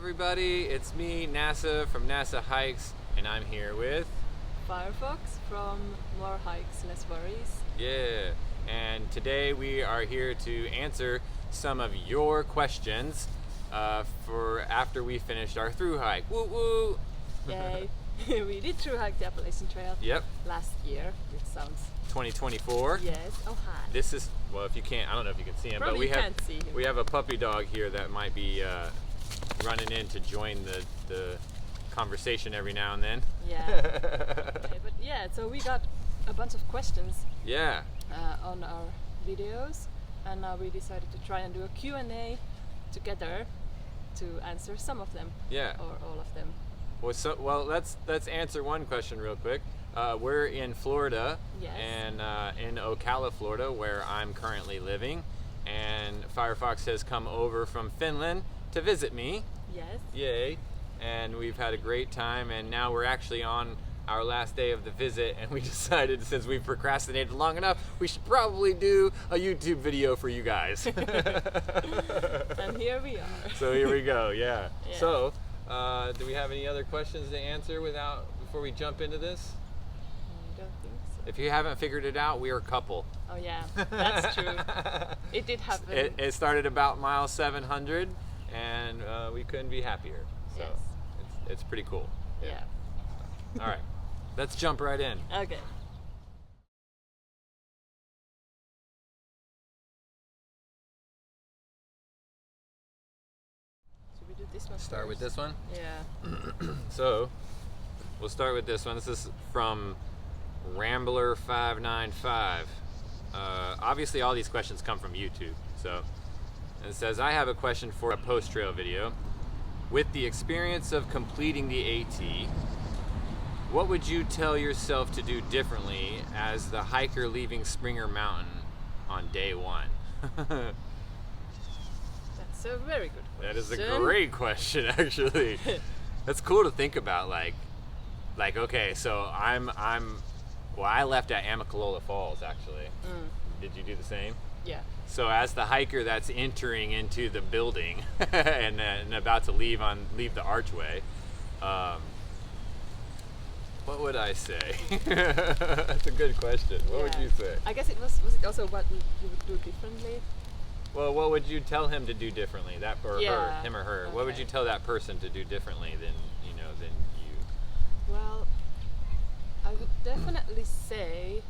everybody, it's me, NASA from NASA Hikes, and I'm here with Firefox from More Hikes, Less Worries. Yeah, and today we are here to answer some of your questions for after we finished our thru-hike. Woo woo! Yay! We did thru-hike the Appalachian Trail last year, which sounds 2024. Yes. Oh hi. This is, well, if you can't, I don't know if you can see him, Probably but can't see him. we have a puppy dog here that might be running in to join the conversation every now and then. Yeah. Okay, but yeah, so we got a bunch of questions. Yeah. On our videos, and now we decided to try and do a Q&A together to answer some of them. Yeah. Or all of them. Well, let's answer one question real quick. We're in Florida, Yes. and in Ocala, Florida, where I'm currently living, and Firefox has come over from Finland to visit me. Yes. Yay! And we've had a great time, and now we're actually on our last day of the visit, and we decided, since we've procrastinated long enough, we should probably do a YouTube video for you guys. And here we are. So here we go. Yeah. Yeah. So. Do we have any other questions to answer before we jump into this? I don't think so. If you haven't figured it out, we are a couple. Oh yeah, that's true. It did happen. It started about mile 700, and we couldn't be happier. So Yes. it's pretty cool. Yeah. All right, let's jump right in. Okay. Should we do this one Start with first? this one. Yeah. So we'll start with this one. This is from Rambler595. Obviously, all these questions come from YouTube. So it says, I have a question for a post-trail video. With the experience of completing the AT, what would you tell yourself to do differently as the hiker leaving Springer Mountain on day one? That's a very good question. That is a great question, actually. That's cool to think about. Like, okay, so I left at Amicalola Falls, actually. Did you do the same? Yeah. So as the hiker that's entering into the building and about to leave the archway, what would I say? That's a good question. What would you say? I guess it was it also what you would do differently? Well, what would you tell him to do differently? Him or her? Okay. What would you tell that person to do differently than you? Well, I would definitely say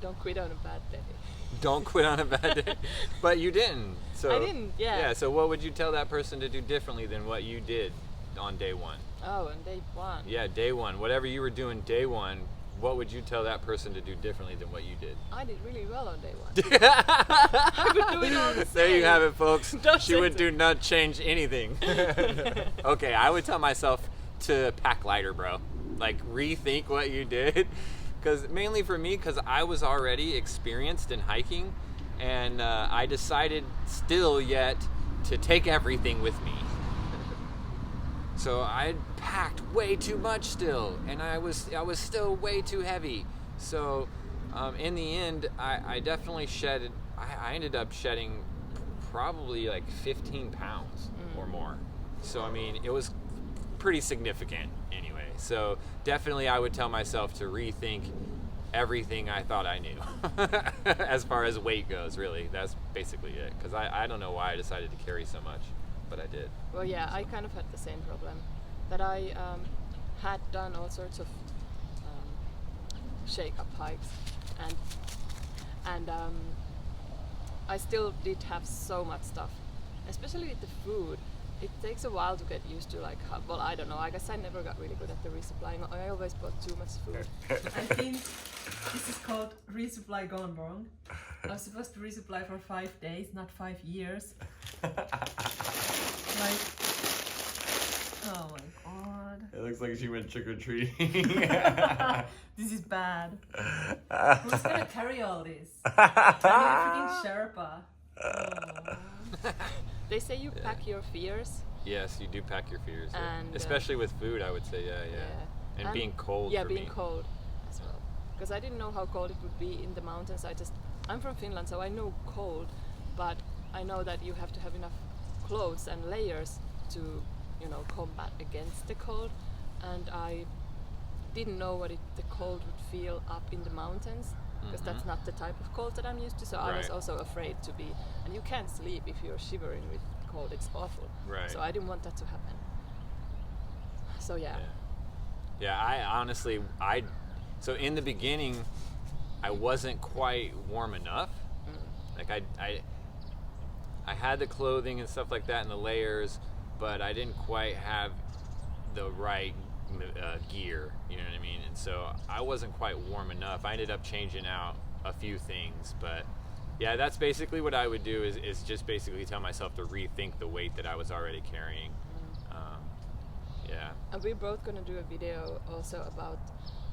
don't quit on a bad day. Don't quit on a bad day. But you didn't. So I didn't, yeah. Yeah, so what would you tell that person to do differently than what you did on day one? Oh, on day one. Yeah, day one. Whatever you were doing day one, what would you tell that person to do differently than what you did? I did really well on day one. I would do it all the same. There you have it, folks. Don't She say would so. do not change anything. Okay, I would tell myself to pack lighter, bro. Like, rethink what you did. Mainly for me, because I was already experienced in hiking, and I decided still yet to take everything with me. So I packed way too much still, and I was still way too heavy. So in the end, I definitely shedded. I ended up shedding probably like 15 pounds or more. So I mean, it was pretty significant anyway. So definitely I would tell myself to rethink everything I thought I knew as far as weight goes. Really, that's basically it, because I don't know why I decided to carry so much, but I did. Well, yeah, I kind of had the same problem, that I had done all sorts of shake-up hikes, and I still did have so much stuff, especially with the food. It takes a while to get used to, like, well, I don't know, I guess I never got really good at the resupplying. I always bought too much food. I think this is called resupply gone wrong. I was supposed to resupply for 5 days, not 5 years. Like, oh my god. It looks like she went trick-or-treating. This is bad. Who's gonna carry all this? I'm a freaking Sherpa. Oh. They say you pack your fears. Yes, you do pack your fears. Yeah. And, especially with food, I would say, yeah. And being cold Yeah, for being me. cold as well. Because I didn't know how cold it would be in the mountains. I'm from Finland, so I know cold, but I know that you have to have enough clothes and layers to combat against the cold, and I didn't know what the cold would feel up in the mountains, because that's not the type of cold that I'm used to. So I was also afraid to be, and you can't sleep if you're shivering with cold. It's awful. Right. So I didn't want that to happen. So yeah. I honestly, so in the beginning, I wasn't quite warm enough. Like I had the clothing and stuff like that and the layers, but I didn't quite have the right gear, you know what I mean? And so I wasn't quite warm enough. I ended up changing out a few things, but yeah, that's basically what I would do is just basically tell myself to rethink the weight that I was already carrying. And we're both gonna do a video also about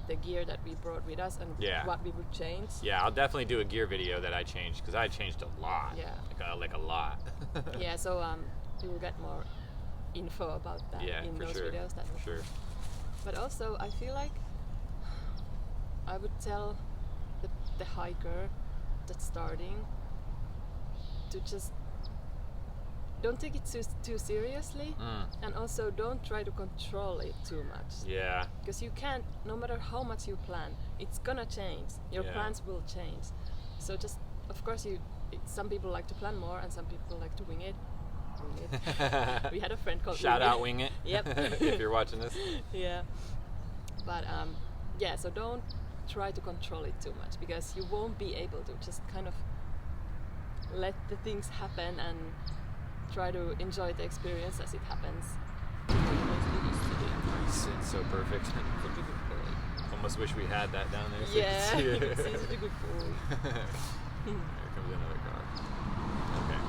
the gear that we brought with us and what we would change. Yeah, I'll definitely do a gear video that I changed, because I changed a lot. Yeah. Like a lot. Yeah, so we will get more info about that in those videos. For sure. But also, I feel like I would tell the hiker that's starting to just don't take it too seriously, and also don't try to control it too much. Yeah. Because you can't, no matter how much you plan, it's gonna change. Your plans will change. So just, of course, some people like to plan more, and some people like to wing it. We had a friend called Shout out Wing It. Yep. If you're watching this. Yeah. But so don't try to control it too much, because you won't be able to. Just kind of let the things happen and try to enjoy the experience as it happens. It's so perfect. Such a good boy. Almost wish we had that down there. So yeah, you can see he's such a good boy. Here comes another car. Okay.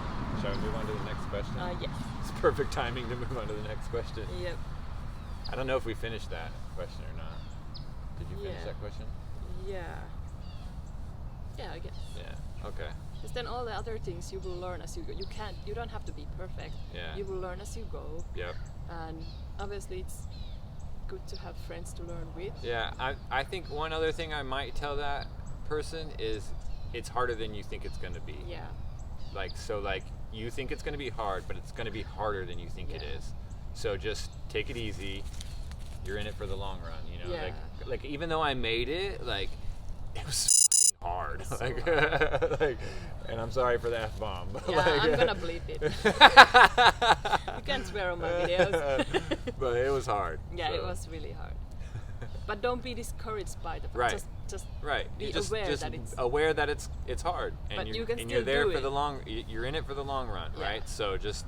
Shall we move on to the next question? Yes. It's perfect timing to move on to the next question. Yep. I don't know if we finished that question or not. Did you finish that question? Yeah. Yeah, I guess. Yeah. Okay. Because then all the other things you will learn as you go. You don't have to be perfect. Yeah. You will learn as you go. Yep. And obviously it's good to have friends to learn with. Yeah, I think one other thing I might tell that person is it's harder than you think it's going to be. Yeah. Like you think it's going to be hard, but it's going to be harder than you think it is. So just take it easy. You're in it for the long run, you know. Yeah. Like even though I made it, like it was fucking hard. So Like, and I'm sorry for the F-bomb. But yeah, I'm gonna bleep it. You can't swear on my videos. But it was hard. Yeah, it was really hard. But don't be discouraged by the right. Just be just aware that it's hard, and but you're there for the long. You're in it for the long run, right? So just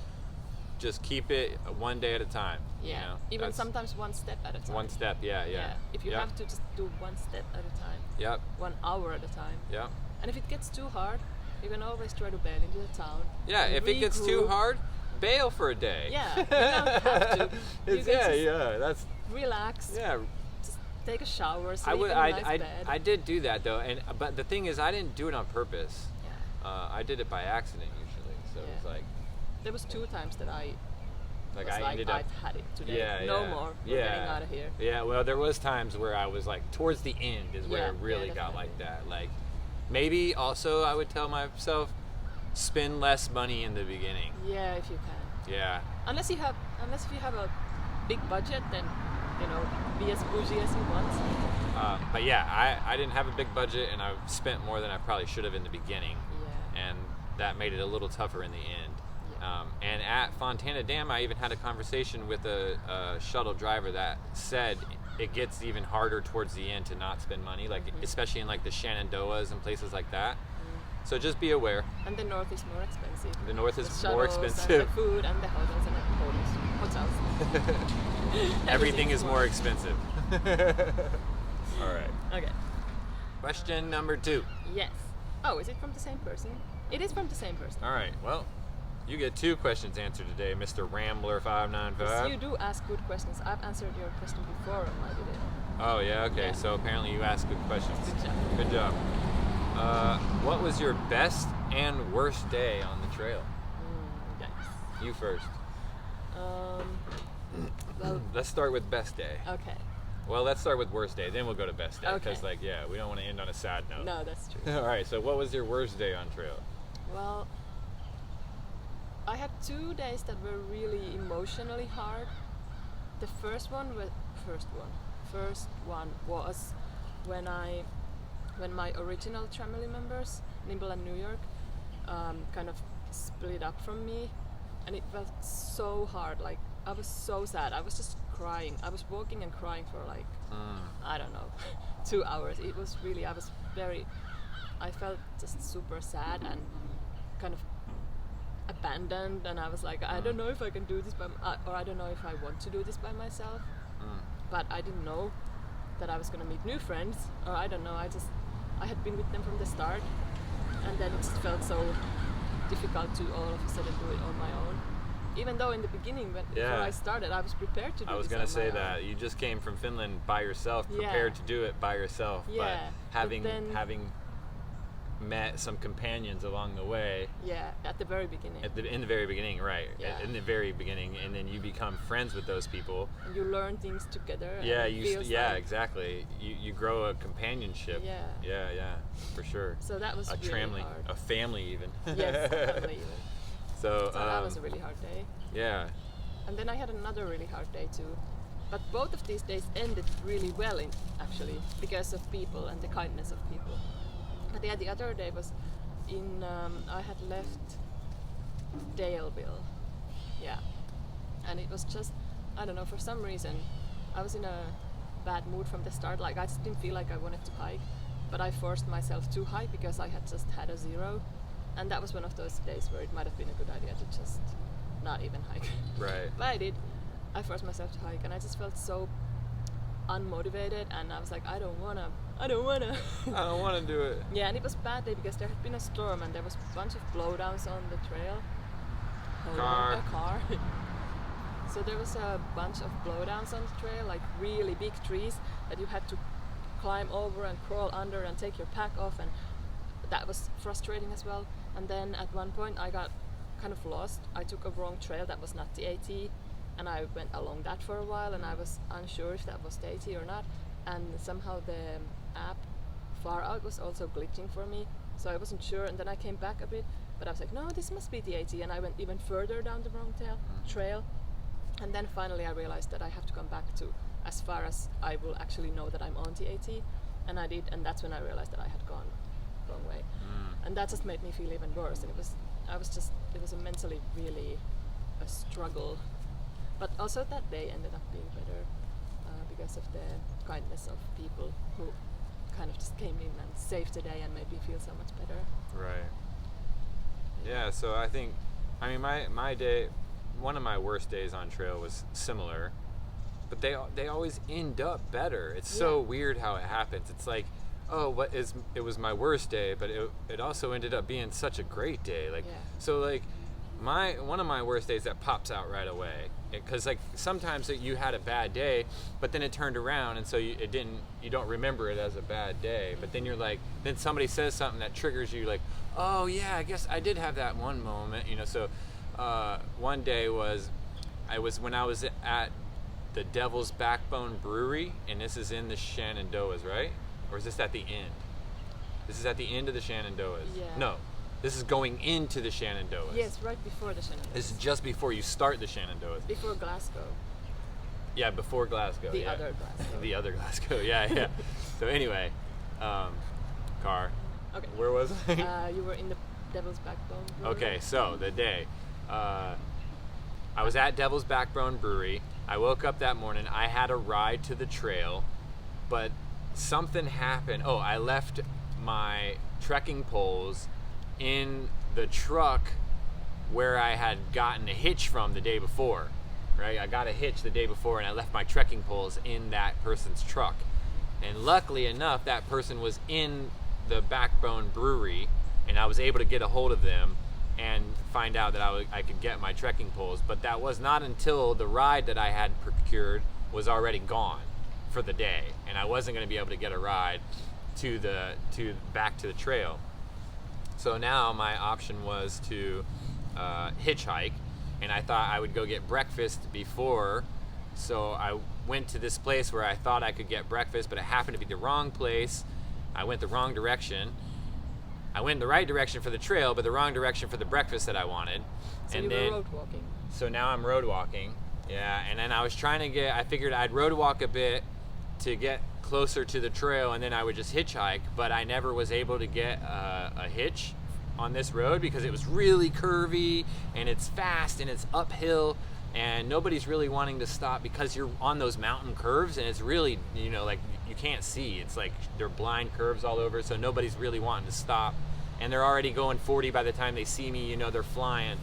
keep it one day at a time. Yeah. You know? Even sometimes one step at a time. One step. Yeah. If you have to, just do one step at a time. Yep. 1 hour at a time. Yep. And if it gets too hard, you can always try to bail into the town. Yeah. If it gets too hard, bail for a day. Yeah. You don't have to. That's relax. Yeah. Just take a shower. Sleep in a nice bed. I did do that though, but the thing is, I didn't do it on purpose. Yeah. I did it by accident usually. So it was like. There was 2 times that I ended up. I've had it today. Yeah, no more. We're getting out of here. Yeah. Well, there was times where I was like towards the end is where it really got like that. Like maybe also I would tell myself spend less money in the beginning. Yeah, if you can. Yeah. Unless if you have a big budget, then be as bougie as you want. But yeah, I didn't have a big budget, and I spent more than I probably should have in the beginning. Yeah. And that made it a little tougher in the end. And at Fontana Dam, I even had a conversation with a shuttle driver that said it gets even harder towards the end to not spend money, like especially in like the Shenandoahs and places like that. So just be aware. And the north is more expensive. The north is the more expensive. And the food and the hotels and the hotels. Everything is more expensive. All right. Okay. Question number 2. Yes. Oh, is it from the same person? It is from the same person. All right. Well, you get 2 questions answered today, Mr. Rambler595. Yes, you do ask good questions. I've answered your question before on my video. Oh, yeah? Okay. Yeah. So apparently you ask good questions. Good job. Good job. What was your best and worst day on the trail? Yes. You first. Well, let's start with best day. Okay. Well, let's start with worst day, then we'll go to best day. Okay. Because, we don't want to end on a sad note. No, that's true. All right, so what was your worst day on trail? Well, I had 2 days that were really emotionally hard. The first one was when my original family members, Nimble and New York, kind of split up from me, and it felt so hard. Like I was so sad. I was just crying. I was walking and crying for like I don't know 2 hours. It was really I felt just super sad and kind of abandoned, and I was like, I don't know if I can do this or I don't know if I want to do this by myself. But I didn't know that I was gonna meet new friends, or I don't know. I had been with them from the start, and then it just felt so difficult to all of a sudden do it on my own. Even though in the beginning, before I started, I was prepared to do this. I was going to say that you just came from Finland by yourself, prepared to do it by yourself, but having met some companions along the way. Yeah, at the very beginning. In the very beginning, right? Yeah. In the very beginning, and then you become friends with those people. And you learn things together. Yeah, and exactly. You grow a companionship. Yeah, for sure. So that was really hard. A family even. Yes, a family even. So that was a really hard day. Yeah. And then I had another really hard day too. But both of these days ended really well, actually, because of people and the kindness of people. But yeah, the other day was I had left Daleville. Yeah. And it was just, I don't know, for some reason, I was in a bad mood from the start. Like, I just didn't feel like I wanted to hike. But I forced myself to hike because I had just had a 0. And that was one of those days where it might have been a good idea to just not even hike. Right. But I did. I forced myself to hike, and I just felt so unmotivated, and I was like, I don't wanna I don't want to do it. Yeah, and it was a bad day because there had been a storm and there was a bunch of blowdowns on the trail. A car. So there was a bunch of blowdowns on the trail, like really big trees that you had to climb over and crawl under and take your pack off, and that was frustrating as well. And then at one point I got kind of lost. I took a wrong trail that was not the AT, and I went along that for a while, and I was unsure if that was the AT or not. And somehow the app Far Out was also glitching for me, so I wasn't sure. And then I came back a bit, but I was like, no, this must be the AT, and I went even further down the wrong trail. And then finally I realized that I have to come back to as far as I will actually know that I'm on the AT, and I did, and that's when I realized that I had gone the wrong way. And that just made me feel even worse, and it was mentally really a struggle. But also that day ended up being better because of the kindness of people who kind of just came in and saved the day and made me feel so much better. Right. Yeah, so I mean my day, one of my worst days on trail was similar, but they always end up better. It's so weird how it happens. It's like, it was my worst day, but it also ended up being such a great day. So like one of my worst days that pops out right away, because like sometimes you had a bad day, but then it turned around, and so you don't remember it as a bad day. But then you're like, then somebody says something that triggers you, like, oh yeah, I guess I did have that one moment, So one day was when I was at the Devil's Backbone Brewery, and this is in the Shenandoahs, right? Or is this at the end? This is at the end of the Shenandoahs. Yeah. No. This is going into the Shenandoahs. Yes, right before the Shenandoahs. This is just before you start the Shenandoahs. Before Glasgow. Yeah, before Glasgow. The other Glasgow. The other Glasgow, yeah. So anyway, car. Okay. Where was I? You were in the Devil's Backbone Brewery. Okay, so the day. I was at Devil's Backbone Brewery. I woke up that morning. I had a ride to the trail, but something happened. Oh, I left my trekking poles in the truck where I had gotten a hitch from the day before, right? I got a hitch the day before, and I left my trekking poles in that person's truck. And luckily enough, that person was in the Backbone Brewery, and I was able to get a hold of them and find out that I could get my trekking poles. But that was not until the ride that I had procured was already gone for the day, and I wasn't going to be able to get a ride back to the trail. So now my option was to hitchhike, and I thought I would go get breakfast before. So I went to this place where I thought I could get breakfast, but it happened to be the wrong place. I went the wrong direction, I went in the right direction for the trail, but the wrong direction for the breakfast that I wanted. So and you then, were road walking. So now I'm road walking. Yeah, and then I was trying to I figured I'd road walk a bit to get closer to the trail, and then I would just hitchhike, but I never was able to get a hitch on this road because it was really curvy, and it's fast, and it's uphill, and nobody's really wanting to stop because you're on those mountain curves, and it's really, like you can't see. It's like they're blind curves all over, so nobody's really wanting to stop, and they're already going 40 by the time they see me, they're flying.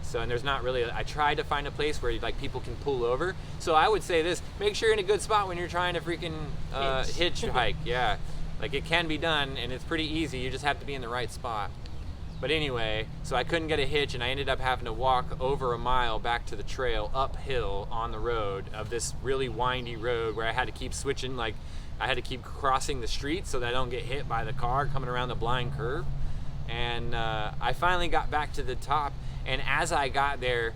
So, and there's not really, I tried to find a place where like people can pull over. So I would say this, make sure you're in a good spot when you're trying to freaking hitchhike. Yeah, like it can be done, and it's pretty easy. You just have to be in the right spot. But anyway, so I couldn't get a hitch, and I ended up having to walk over a mile back to the trail uphill on the road of this really windy road where I had to keep switching, like I had to keep crossing the street so that I don't get hit by the car coming around the blind curve. And I finally got back to the top. And as I got there,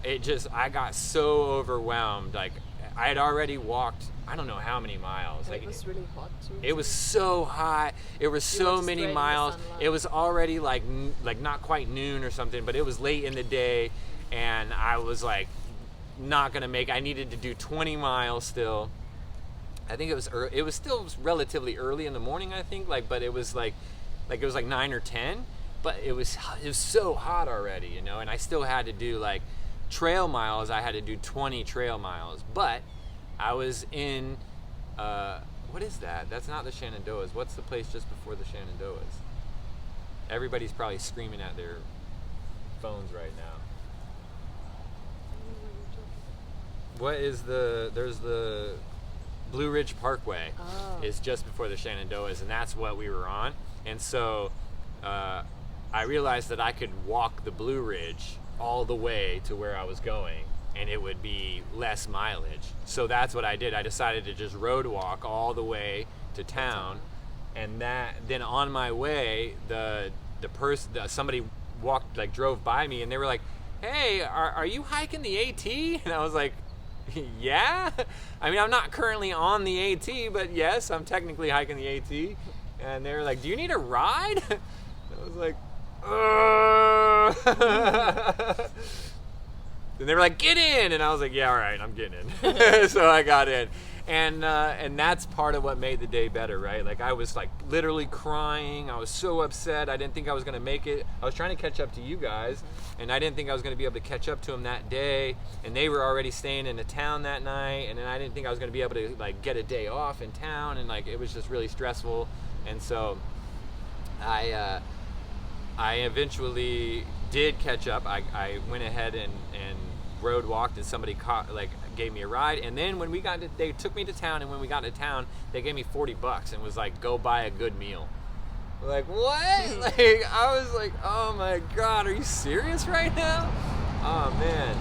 I got so overwhelmed. Like, I had already walked, I don't know how many miles. And like, it was really hot too. It was so hot. It was so many miles. It was already like not quite noon or something, but it was late in the day, and I was like not gonna make. I needed to do 20 miles still. I think it was still relatively early in the morning. I think but it was like it was like 9 or 10. But it was so hot already, and I still had to do like trail miles. I had to do 20 trail miles, but I was in, what is that? That's not the Shenandoahs. What's the place just before the Shenandoahs? Everybody's probably screaming at their phones right now. What is there's the Blue Ridge Parkway is just before the Shenandoahs, and that's what we were on. And so, I realized that I could walk the Blue Ridge all the way to where I was going, and it would be less mileage. So that's what I did. I decided to just road walk all the way to town, and then on my way, somebody drove by me, and they were like, "Hey, are you hiking the AT?" And I was like, "Yeah." I mean, I'm not currently on the AT, but yes, I'm technically hiking the AT. And they were like, "Do you need a ride?" I was like, And they were like, "Get in!" And I was like, "Yeah, all right, I'm getting in." So I got in, and that's part of what made the day better, right? Like, I was like literally crying. I was so upset. I didn't think I was gonna make it. I was trying to catch up to you guys, and I didn't think I was gonna be able to catch up to them that day. And they were already staying in the town that night, and then I didn't think I was gonna be able to like get a day off in town, and like it was just really stressful. And so I eventually did catch up. I went ahead and road walked, and somebody gave me a ride. And then when they took me to town, and when we got to town, they gave me $40 and was like, "Go buy a good meal." Like, what? Like, I was like, "Oh my God, are you serious right now?" Oh man.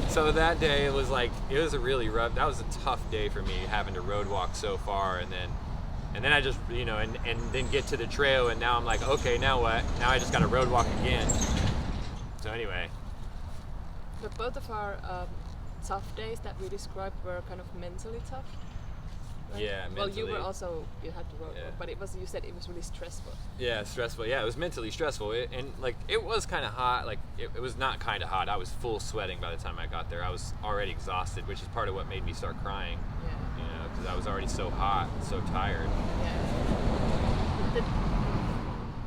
So that day it was a really rough. That was a tough day for me, having to road walk so far, and then I just, and then get to the trail, and now I'm like, okay, now what? Now I just got to road walk again. So anyway. But both of our tough days that we described were kind of mentally tough. Right? Yeah, mentally. Well, you had to road walk, but you said it was really stressful. Yeah, stressful. Yeah, it was mentally stressful. It was kind of hot. Like, it was not kind of hot. I was full sweating by the time I got there. I was already exhausted, which is part of what made me start crying. Yeah. Because I was already so hot, so tired. Yeah.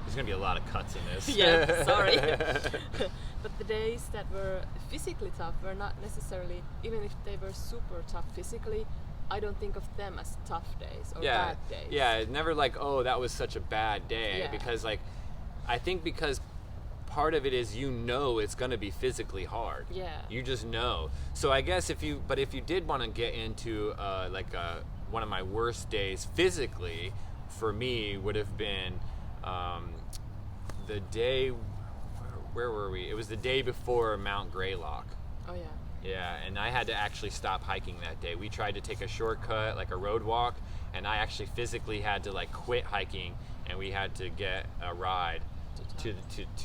There's gonna be a lot of cuts in this. Yeah, sorry. But the days that were physically tough were not necessarily, even if they were super tough physically, I don't think of them as tough days or bad days. Yeah, it's never like, oh, that was such a bad day. Yeah. Because I think because part of it is it's gonna be physically hard. Yeah. You just know. So I guess if you did want to get into one of my worst days physically, for me would have been the day. Where were we? It was the day before Mount Greylock. Oh yeah. Yeah, and I had to actually stop hiking that day. We tried to take a shortcut, like a road walk, and I actually physically had to like quit hiking, and we had to get a ride to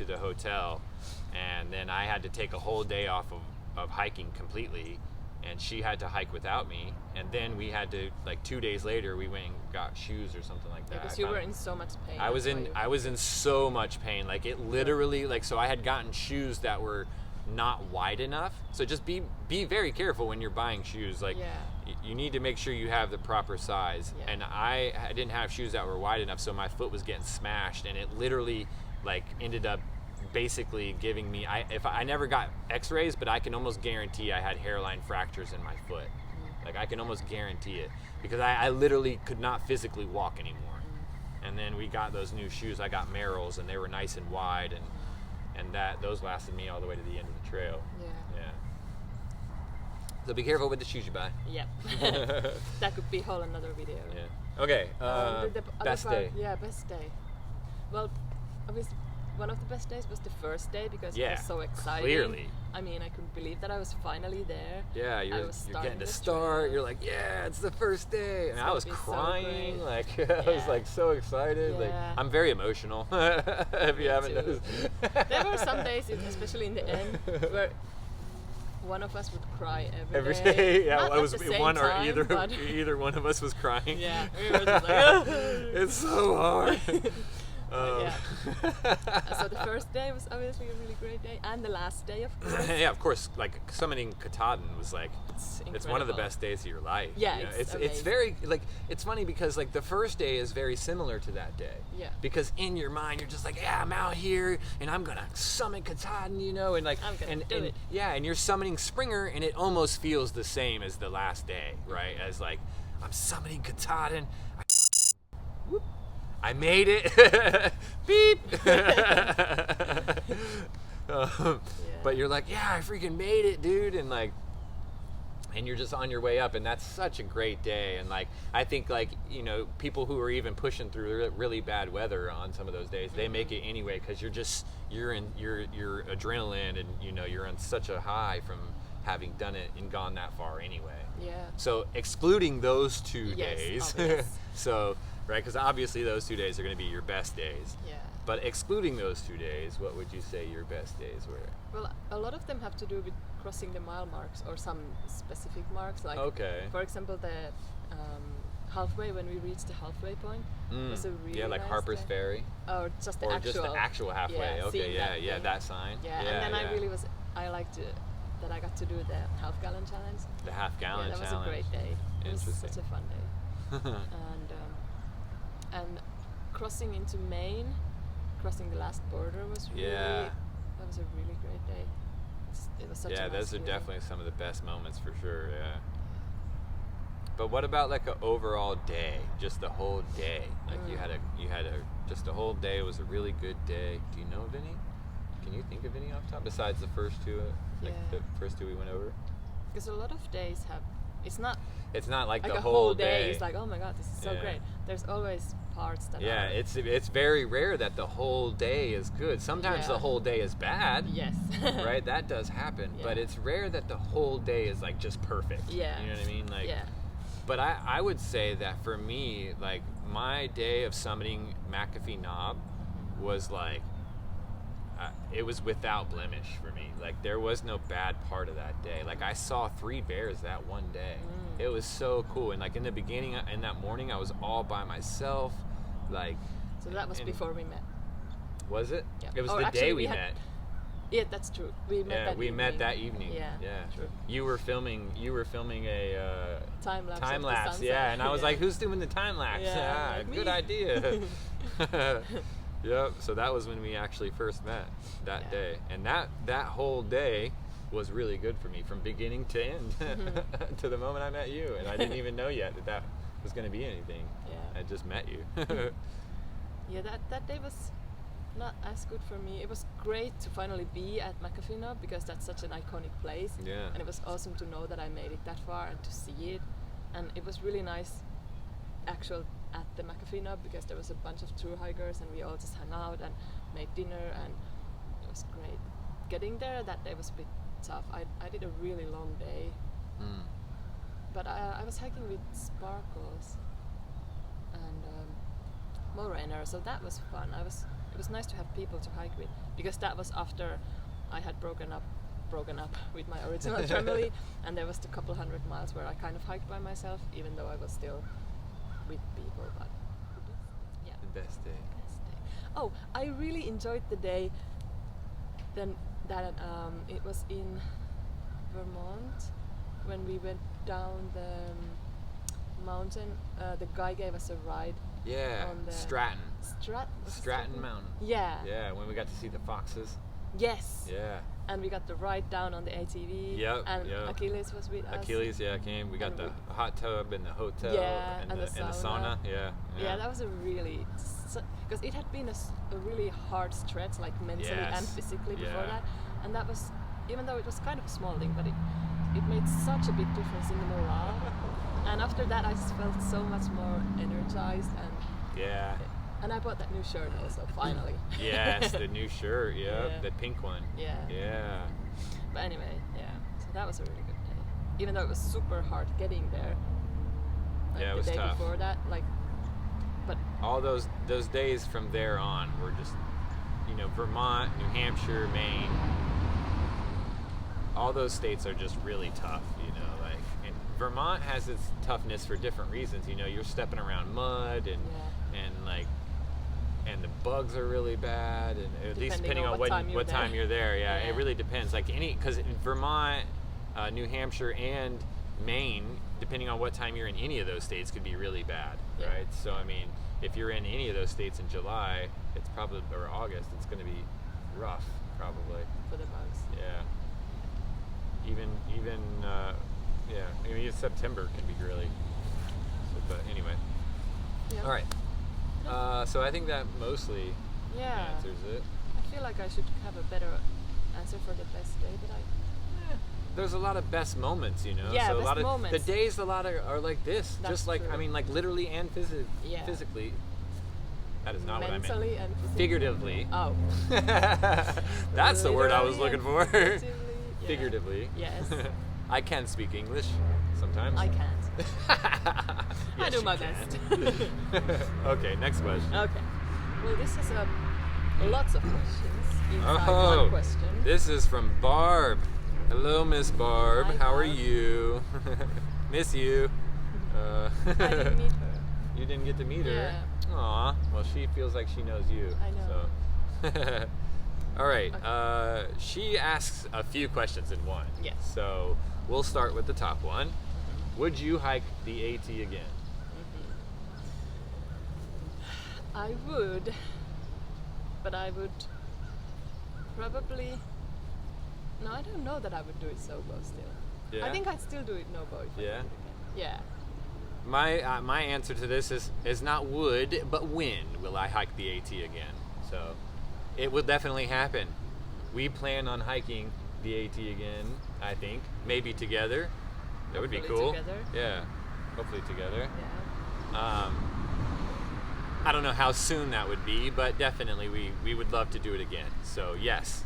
the hotel, and then I had to take a whole day off of hiking completely, and she had to hike without me, and then we had to, like 2 days later, we went and got shoes or something like that. Because you were in so much pain. I was in so much pain. Like it literally, like, so I had gotten shoes that were not wide enough. So just be very careful when you're buying shoes. Like you need to make sure you have the proper size. Yeah. And I didn't have shoes that were wide enough, so my foot was getting smashed, and it literally like ended up basically giving me, I never got x-rays, but I can almost guarantee I had hairline fractures in my foot. Like I can almost guarantee it, because I literally could not physically walk anymore. And then we got those new shoes. I got Merrells, and they were nice and wide, and those lasted me all the way to the end of the trail. Yeah. So be careful with the shoes you buy. Yep. That could be a whole another video. Yeah. Okay. The best day. Yeah, best day. Well, obviously, one of the best days was the first day, because it was so exciting. Clearly. I mean, I couldn't believe that I was finally there. Yeah, you're getting to start. Trail. You're like, yeah, it's the first day, and I was crying. So like I was like so excited. Yeah. Like I'm very emotional. If you haven't noticed. There were some days, especially in the end, where one of us would cry every day. day. Yeah, Not it was at the same one or time, either one of us was crying. Yeah, we were just like, it's so hard. So the first day was obviously a really great day, and the last day, of course. Yeah, of course. Like summiting Katahdin was like, it's one of the best days of your life. Yeah, you know? it's very like, it's funny because like the first day is very similar to that day. Yeah. Because in your mind you're just like, yeah, I'm out here and I'm gonna summit Katahdin, you know, and like, I'm gonna do it. Yeah, and you're summiting Springer, and it almost feels the same as the last day, right? As like, I'm summiting Katahdin. I made it. Beep. But you're like, yeah, I freaking made it, dude, and like, and you're just on your way up, and that's such a great day. And like, I think like, you know, people who are even pushing through really bad weather on some of those days, they make it anyway, because you're in your adrenaline, and you know, you're on such a high from having done it and gone that far anyway. Yeah. So excluding those 2 days, obvious. so. Right, because obviously those 2 days are going to be your best days. Yeah. But excluding those 2 days, what would you say your best days were? Well, a lot of them have to do with crossing the mile marks, or some specific marks. Like, for example, the halfway, when we reached the halfway point, was a really like nice Harper's day. Ferry? Or just the or actual. Just the actual halfway. Yeah, okay, yeah, that sign. Yeah, and then I liked that I got to do the half-gallon challenge. The half-gallon challenge. That was a great day. It was Interesting. such a fun day. And crossing into Maine, crossing the last border was really, that was a really great day. It was such a nice those are feeling. definitely some of the best moments for sure, yeah. But what about like an overall day, just the whole day? Like you had just a whole day, it was a really good day. Do you know of any? Can you think of any off top besides the first two, the first two we went over? Because a lot of days have, it's not like the a whole day. It's like, oh my god, this is so Yeah. great. There's always parts that Yeah, are... it's very rare that the whole day is good. Sometimes the whole day is bad. Yes. Right? That does happen. Yeah. But it's rare that the whole day is like just perfect. Yeah. You know what I mean? Like, yeah. But I would say that for me, like my day of summiting McAfee Knob was like, it was without blemish for me. Like there was no bad part of that day. Like I saw 3 bears that one day. It was so cool. And like in the beginning, in that morning, I was all by myself. Like. So that was before we met. Was it? Yeah. It was Or the actually day we we had- met. Yeah, that's true. We met that evening. Met that evening. Yeah. True. You were filming a Time lapse. time lapse. Yeah, and I was like, who's doing the time lapse? Yeah, like good me. idea. Yep. So that was when we actually first met that day, and that whole day was really good for me from beginning to end to the moment I met you, and I didn't even know yet that was going to be anything. Yeah. I just met you. Yeah, that day was not as good for me. It was great to finally be at McAfee Knob, because that's such an iconic place. Yeah. And it was awesome to know that I made it that far and to see it. And it was really nice at the McAfee Knob, because there was a bunch of thru-hikers and we all just hung out and made dinner, and it was great. Getting there that day was a bit tough. I did a really long day. But I was hiking with Sparkles and Morainer, so that was fun. It was nice to have people to hike with, because that was after I had broken up broken up with my original family, and there was a couple hundred miles where I kind of hiked by myself, even though I was still with people. But yeah, The best day. best day. Oh, I really enjoyed the day. Then that it was in Vermont when we went down the mountain. The guy gave us a ride. Yeah, On the Stratton. Stratton Mountain. Yeah. Yeah, when we got to see the foxes. Yes. Yeah. And we got the ride down on the ATV. Yep, And yep. Achilles was with us. Achilles, yeah, came. We got And the we- hot tub and the hotel Yeah, and and the the sauna. sauna. Yeah. Yeah, that was a really, because it had been a really hard stretch, like mentally and Yes. physically before Yeah. that, and that was, even though it was kind of a small thing, but it made such a big difference in the morale. And after that, I just felt so much more energized, Yeah. and I bought that new shirt also finally. Yes, the new shirt. Yeah, Yeah. the pink one. Yeah. Yeah. But anyway, yeah. So that was a really good day, even though it was super hard getting there. Like Yeah, it the was day tough. before that, like, but All those days from there on were just, Vermont, New Hampshire, Maine. All those states are just really tough, like, and Vermont has its toughness for different reasons. You're stepping around mud and and the bugs are really bad, and at least depending on what time you're there. Yeah, Yeah. it really depends. Like because in Vermont, New Hampshire, and Maine, depending on what time you're in any of those states, could be really bad, Yeah. right? So I mean, if you're in any of those states in July, it's probably or August, it's going to be rough, probably. for the bugs. Yeah. Even yeah. I mean, September can be really. But anyway. Yeah. All right. So I think that mostly Yeah. answers it. I feel like I should have a better answer for the best day, but There's a lot of best moments, Yeah, So a best lot of moments. the days, a lot are like this, That's just like true. I mean, like literally and Yeah. physically. That is not mentally what I meant. and physically. Figuratively. Oh. That's the word I was Literally looking and for. figuratively, yeah. Figuratively. Yes. I can speak English sometimes. I can't. I Yes, do you my can. best. Okay, next question. Okay. Well, this is lots of questions inside Oh, one question. this is from Barb. Hello, Miss Barb. Hi, How are Barb. you? Miss you. I didn't meet her. You didn't get to meet her? Yeah. Aw. Well, she feels like she knows you. I know. So. All right. Okay. She asks a few questions in one. Yes. So we'll start with the top one. Would you hike the AT again? I would, but I would probably. No, I don't know that I would do it solo still. Yeah? I think I'd still do it no-bo if I Yeah? did it again. Yeah. My answer to this is not would, but when will I hike the AT again? So it will definitely happen. We plan on hiking the AT again, I think. Maybe together. That would be Hopefully cool. together. Yeah. Hopefully together. Yeah. I don't know how soon that would be, but definitely we would love to do it again. So yes.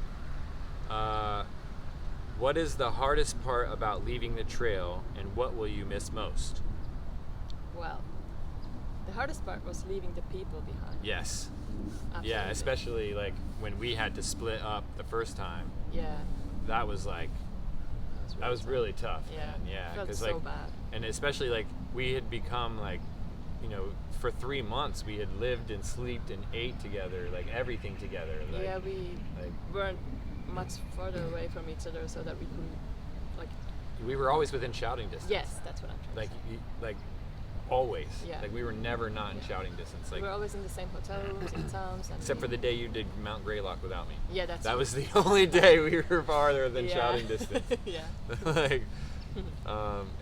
What is the hardest part about leaving the trail, and what will you miss most? Well, the hardest part was leaving the people behind. Yes. Absolutely. Yeah, especially like when we had to split up the first time. Yeah. That was like that was really tough. Yeah. Man. Yeah, Felt 'cause, so like, bad. and especially like we had become like, for 3 months we had lived and slept and ate together, like everything together. Like, Yeah, we like weren't much further away from each other, so that we couldn't, like. we were always within shouting distance. Yes, that's what I'm trying Like to say. like always. Yeah. Like we were never not in Yeah. shouting distance. We Like were always in the same hotel rooms in towns, and except for the day you did Mount Greylock without me. Yeah, that's That true. was the only day we were farther than Yeah. shouting distance. Yeah. Like,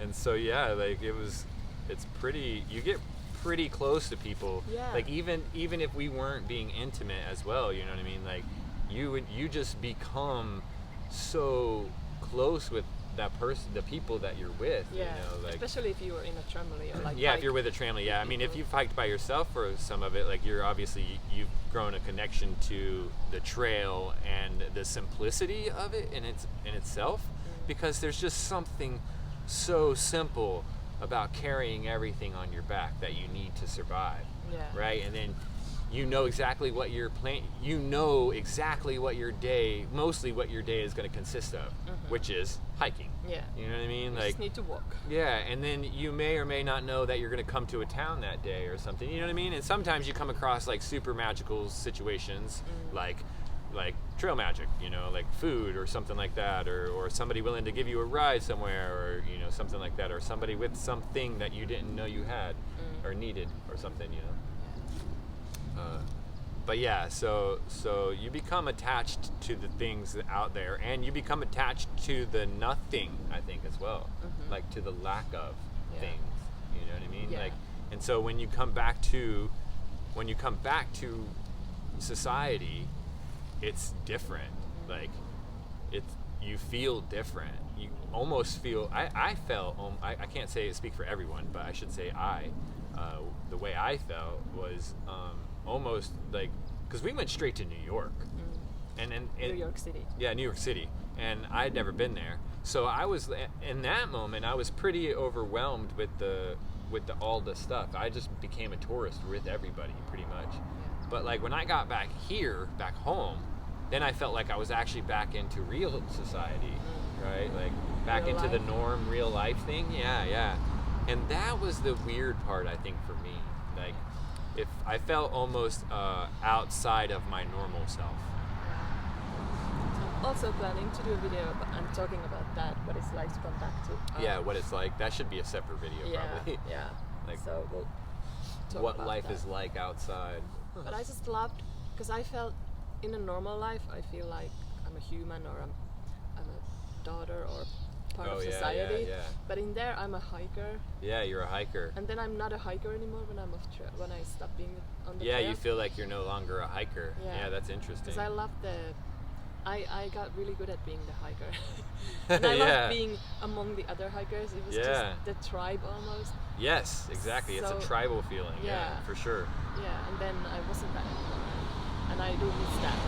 and so yeah, like it's pretty. You get pretty close to people. Yeah. Like even if we weren't being intimate as well, you know what I mean? Like you just become so close with that person, the people that you're with. Yeah. You know, like. Especially if you were in a tramily or like. Yeah, if hike. you're with a tramily, yeah. I mean, if people. you've hiked by yourself for some of it, like you've grown a connection to the trail and the simplicity of it in itself, because there's just something so simple about carrying everything on your back that you need to survive, Yeah. right? And then you know exactly what your plan. You know exactly what your day, mostly what your day is going to consist of, which is hiking. Yeah. You know what I mean? You Like, just need to walk. yeah, and then you may or may not know that you're going to come to a town that day or something. You know what I mean? And sometimes you come across like super magical situations, like trail magic, you know, like food or something like that, or somebody willing to give you a ride somewhere, or, you know, something like that, or somebody with something that you didn't know you had or needed or something, you know. But yeah, so you become attached to the things out there, and you become attached to the nothing, I think, as well, like to the lack of things. You know what I mean? Yeah. Like, and so when you come back to society, it's different. Like, you feel different. You almost feel. I felt. I can't speak for everyone, but I should say the way I felt was almost like, because we went straight to New York, and New York City. Yeah, New York City, and I'd never been there, so I was in that moment. I was pretty overwhelmed with all the stuff. I just became a tourist with everybody, pretty much. But like when I got back home, then I felt like I was actually back into real society, right? Like back Real into life. the norm, real life thing. Yeah. And that was the weird part, I think, for me. Like, if I felt almost outside of my normal self. I'm also planning to do a video and talking about that, what it's like to come back to. Yeah, what it's like. That should be a separate video, probably. Yeah. Like, so we'll talk what about life that. is like outside. But I just loved, because I felt in a normal life, I feel like I'm a human, or I'm a daughter or part of society. Yeah. But in there, I'm a hiker, Yeah, you're a hiker. and then I'm not a hiker anymore when I'm when I stop being on the Yeah, trail. you feel like you're no longer a hiker. Yeah, that's interesting. Because I love I got really good at being the hiker. And I Yeah. love being among the other hikers. It was Yeah. just the tribe almost. Yes, exactly. It's a So- tribal feeling. Yeah, Yeah. for sure. Yeah, and then I wasn't that anymore. And I do miss that.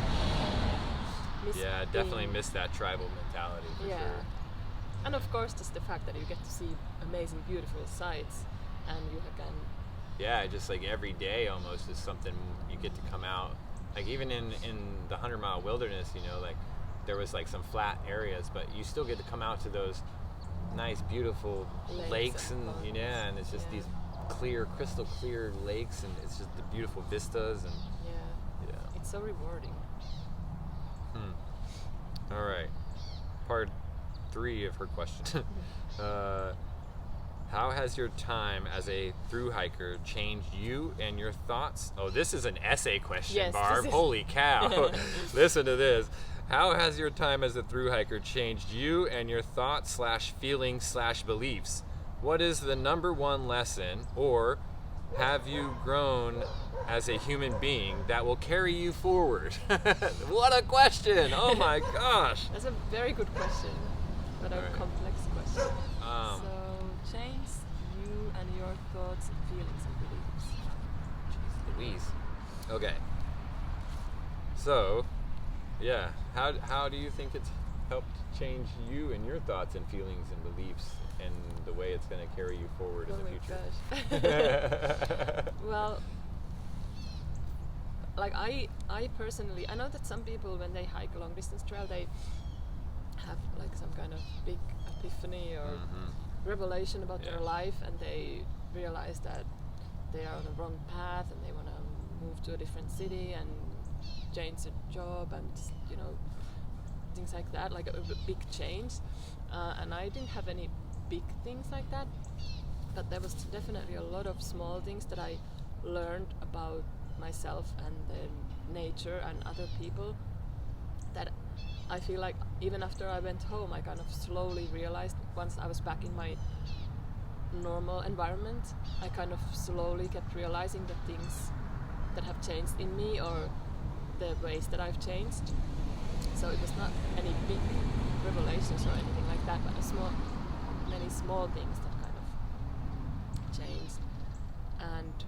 Yeah, definitely miss that tribal mentality for Yeah. sure. And of course, just the fact that you get to see amazing, beautiful sights, and you can. Yeah, just like every day almost is something you get to come out. Like even in the 100-mile wilderness, you know, like there was like some flat areas, but you still get to come out to those nice, beautiful lakes and ponds. and it's just Yeah. these clear, crystal clear lakes, and it's just the beautiful vistas and Yeah. It's so rewarding. All right, part 3 of her question. How has your time as a thru-hiker changed you and your thoughts? Oh, this is an essay question, Yes, Barb. this is- Holy cow. Listen to this. How has your time as a thru-hiker changed you and your thoughts / feelings / beliefs? What is the number one lesson, or have you grown as a human being that will carry you forward? What a question. Oh my gosh. That's a very good question, but a Alright. complex question. Um, So, change you and your thoughts, feelings, and beliefs. Jeez Louise. Okay. So, yeah, how do you think it's helped change you and your thoughts and feelings and beliefs and the way it's going to carry you forward in Oh the my future? gosh. Well, like I personally, I know that some people when they hike a long distance trail, they have like some kind of big epiphany or revelation about their Yeah. life, and they realize that they are on the wrong path and they want to move to a different city and change their job and, you know, things like that, like a big change. And I didn't have any big things like that, but there was definitely a lot of small things that I learned about myself and the nature and other people, that I feel like even after I went home, I kind of slowly realized, once I was back in my normal environment, I kind of slowly kept realizing the things that have changed in me or the ways that I've changed. So it was not any big revelations or anything like that, but many small things that kind of changed. And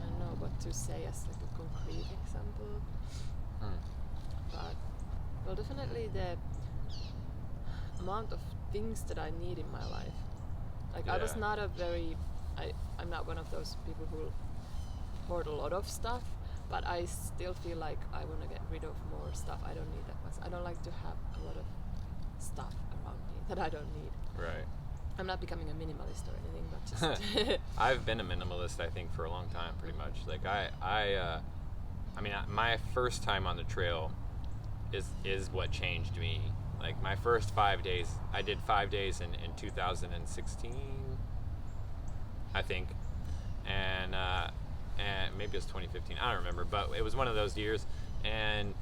I don't know what to say as like a concrete example, but well, definitely the amount of things that I need in my life. Like I was Yeah. not I'm not one of those people who hoard a lot of stuff, but I still feel like I want to get rid of more stuff. I don't need that much. I don't like to have a lot of stuff around me that I don't need. Right. I'm not becoming a minimalist or anything, but just I've been a minimalist, I think, for a long time, pretty much. Like my first time on the trail is what changed me. Like my first 5 days, I did 5 days in 2016, I think, and maybe it was 2015. I don't remember, but it was one of those years, and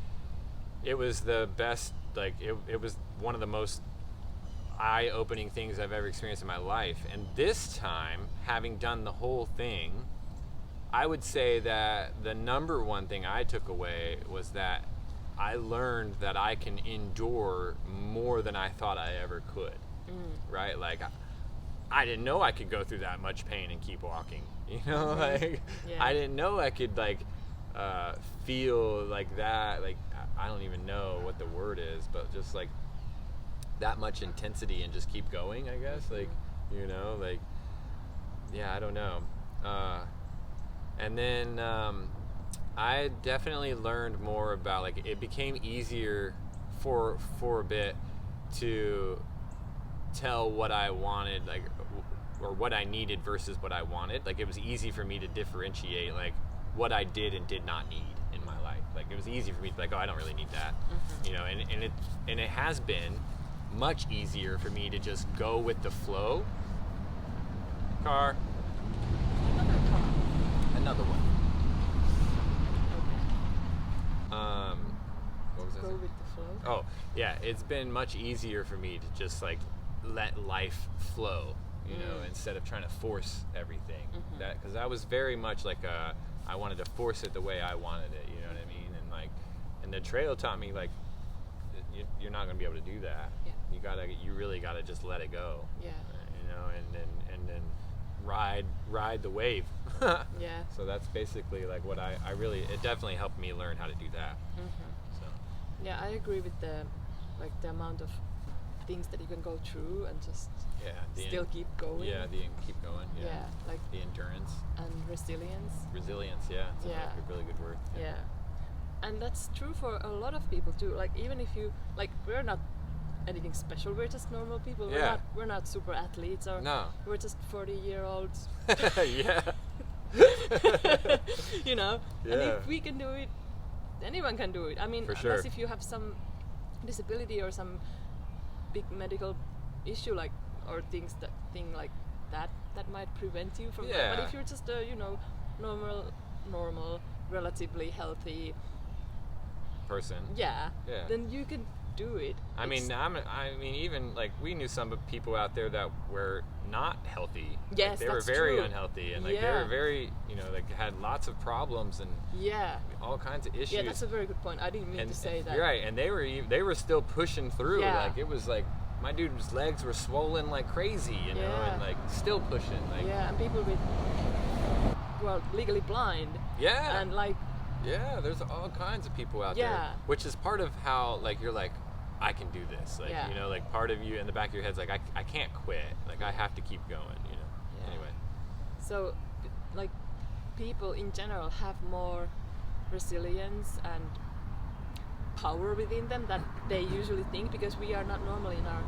it was the best. Like it was one of the most eye-opening things I've ever experienced in my life. And this time, having done the whole thing, I would say that the number one thing I took away was that I learned that I can endure more than I thought I ever could. Right? Like I didn't know I could go through that much pain and keep walking. You know, like I didn't know I could feel like that. Like I don't even know what the word is, but just like that much intensity and just keep going, I guess. Like, you know, like, yeah, I don't know. And then I definitely learned more about, like, it became easier for a bit to tell what I wanted, like, or what I needed versus what I wanted. Like, it was easy for me to differentiate, like, what I did and did not need in my life. Like, it was easy for me to be like, oh, I don't really need that. You know, and it has been much easier for me to just go with the flow. Car. Another one. What was that? Go with the flow. Oh, yeah, it's been much easier for me to just like let life flow, you know, instead of trying to force everything. That, because I was very much like I wanted to force it the way I wanted it, you know what I mean? And like, and the trail taught me like you're not gonna be able to do that. Yeah. You really gotta just let it go. Yeah. You know, and then ride the wave. Yeah. So that's basically like what I really, it definitely helped me learn how to do that. So. Yeah, I agree with the amount of things that you can go through and just still keep going. Yeah, keep going. Yeah. Yeah, like the endurance and resilience. Resilience, yeah. It's a really good word. Yeah. And that's true for a lot of people too. Like even if you like, we're not anything special. We're just normal people. We're not super athletes or we're just 40-year-olds. Yeah. You know. Yeah. And if we can do it, anyone can do it. I mean, for sure. unless if you have some disability or some big medical issue, like or thing like that might prevent you from that. But if you're just a normal, relatively healthy person, then you can do it. I mean, even like we knew some people out there that were not healthy. Yes, like, they were very unhealthy, and like they were very, you know, like had lots of problems and all kinds of issues. Yeah, that's a very good point. I didn't mean to say that. You're right, and they were still pushing through. Yeah. Like it was like my dude's legs were swollen like crazy, you know, and like still pushing. Like and people with legally blind. Yeah. And like. Yeah, there's all kinds of people out there, which is part of how like you're like, I can do this, like you know, like part of you in the back of your head's like I can't quit, like I have to keep going, you know. Anyway, so like people in general have more resilience and power within them than they usually think, because we are not normally in our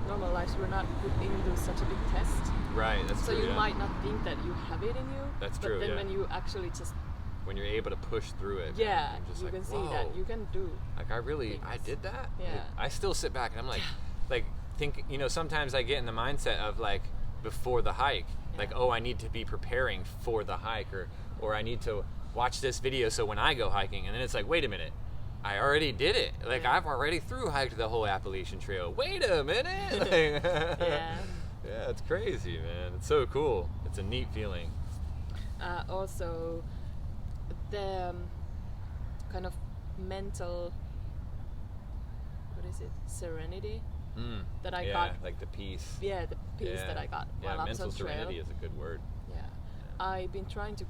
normal lives, we're not put into such a big test. Right, that's true. So you might not think that you have it in you. That's true. But then when you actually just when you're able to push through it, you like, can see that you can do. Like I did that. Yeah. I still sit back and I'm like think, you know, sometimes I get in the mindset of like before the hike, like, oh, I need to be preparing for the hike, or I need to watch this video so when I go hiking, and then it's like, wait a minute, I already did it. Like I've already thru-hiked the whole Appalachian Trail. Wait a minute. Like, yeah, it's crazy, man. It's so cool. It's a neat feeling. Also, the kind of mental, what is it, serenity that I got. Like the peace. Yeah, the peace that I got while I was on trail. Mental serenity is a good word. Yeah. I've been trying to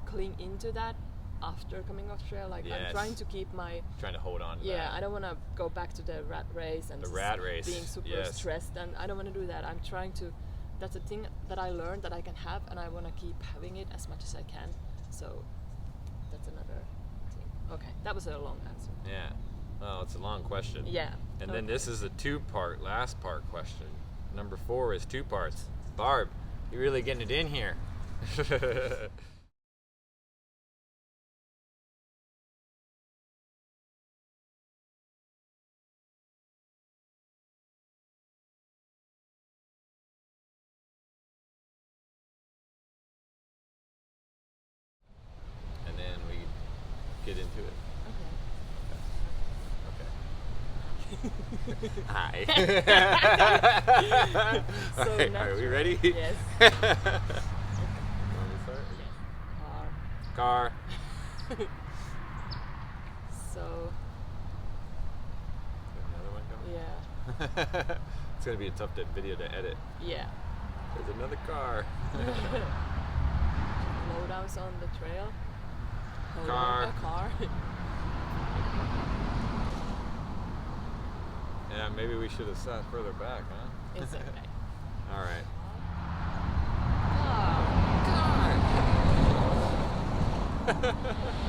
cling into that after coming off trail. Like I'm trying to keep trying to hold on to that. I don't want to go back to the rat race and being super stressed, and I don't want to do that. I'm trying to, that's a thing that I learned that I can have, and I want to keep having it as much as I can. So that's another Okay, that was a long answer. Yeah. Well, it's a long question. Yeah. And then this is a last part question. Number 4 is 2 parts. Barb, you're really getting it in here. And then we get into it. Okay. Hi. So Are we ready? Yes. Want me to start? Yes. Car. So, Another one coming? yeah. It's gonna be a tough video to edit. Yeah. There's another car. Lowdowns on the trail. Car. A car. Yeah, maybe we should have sat further back, huh? It's okay. All right. Car. Car.